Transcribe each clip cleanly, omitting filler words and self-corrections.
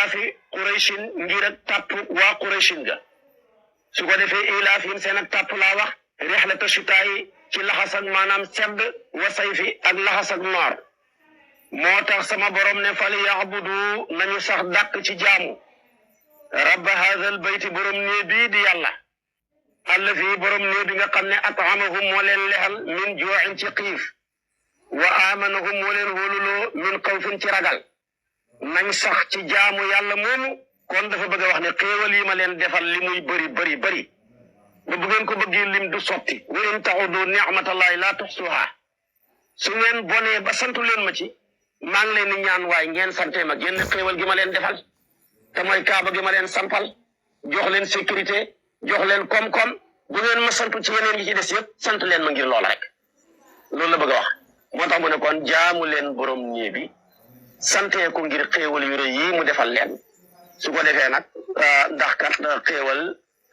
ilaafi qurayshin ngir ak tàpp waa qurayshin ga su ko defee ilaafihim seen ak tàpp laa wax rixlata shitaayi ci laxas ak maanaam sedd wa sayfi ak laxas ak noor moo tax sama borom ne fal yaxbudu nañu sax dàkk ci jaamu rabba haadal bayti borom nee bii di yàlla allazi borom nee bi nga xam ne atamahum moo leen lexal min juu'in ci xiif wa amanahum moo leen wóoluloo min xawfin ci ragal nañ sax ci jaamu yàlla moomu kon dafa bëgg a wax ne xéewal yi ma leen defal li muy bëri ba bu ngeen ko bëggee lim du sotti wa in taxudu ni'matallahi laa tuxsuha su ngeen bonee ba santu leen ma ci maa ngi leen di ñaan waay ngeen sante ma génn xéewal gi ma leen defal te mooy kaaba gi ma leen sampal jox leen sécurité jox leen koom-koom bu ngeen ma santu ci yeneen yi ci des yëpp sant leen ma ngir loola rek loolu la bëgg a wax moo tax mu ne kon jaamu leen borom ñii bi santee ko ngir xéewal yu rëy yi mu defal leen su ko defee nag ndax kat xéewal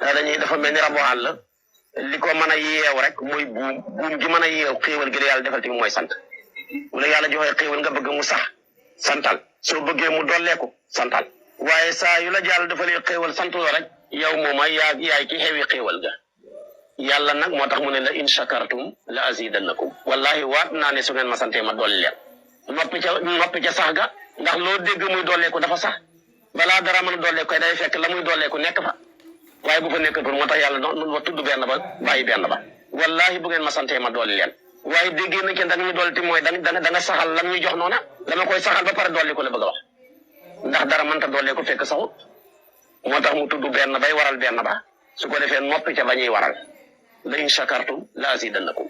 dañuy dafa mel ni rabo àll li ko mën a yeew rek mooy buum gi mën a yeew xéewal gi la yàlla defal tamit mooy sant bu la yàlla joxee xéewal nga bëgg mu sax santal soo bëggee mu dolleeku santal waaye saa yu la jàll dafa lay xéewal sant la rek yow mooma yaay ki xewi xéewal ga yàlla nag moo tax mu ne la in shakartum la azidannakum wallahi waat naa ne su ngeen ma santee ma dolli leen noppi ca sax ga ndax loo dégg muy dolleeku dafa sax balaa dara mën a dolleeku koy day fekk la muy dolleeku nekk fa waaye bu fa nekkatul moo tax yàlla no tudd benn ba bàyyi benn ba wallahi bu ngeen ma santee ma dolli leen waaye déggee na kenn da nga ñu dolli ti mooy da nga saxal lam ñu jox noona dama koy saxal ba pare dolli ko la bëgg a wax ndax dara mënta dolleeku fekk saxut moo tax mu tudd benn bay waral benn ba su ko defee noppi ca ba ñuy waral la in shakartum la azidannakum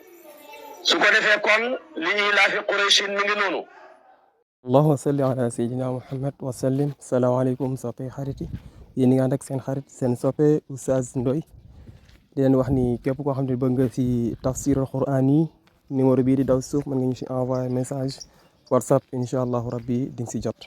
su ko defee kon li ilaafi qurayshin mi ngi noonu allahumma salli ala sayyidina muhammad wa sallim salaamaaleykum soppe xarit yi yéen nga ànd ak seen xarit seen soppe Oustaz Ndoye di leen wax ni képp koo xam ne bëgg nga si tafsirul quran yi numéro bii di daw suuf mën nga ñu si envoyé message whatsapp incha allahu rabbi di nga si jot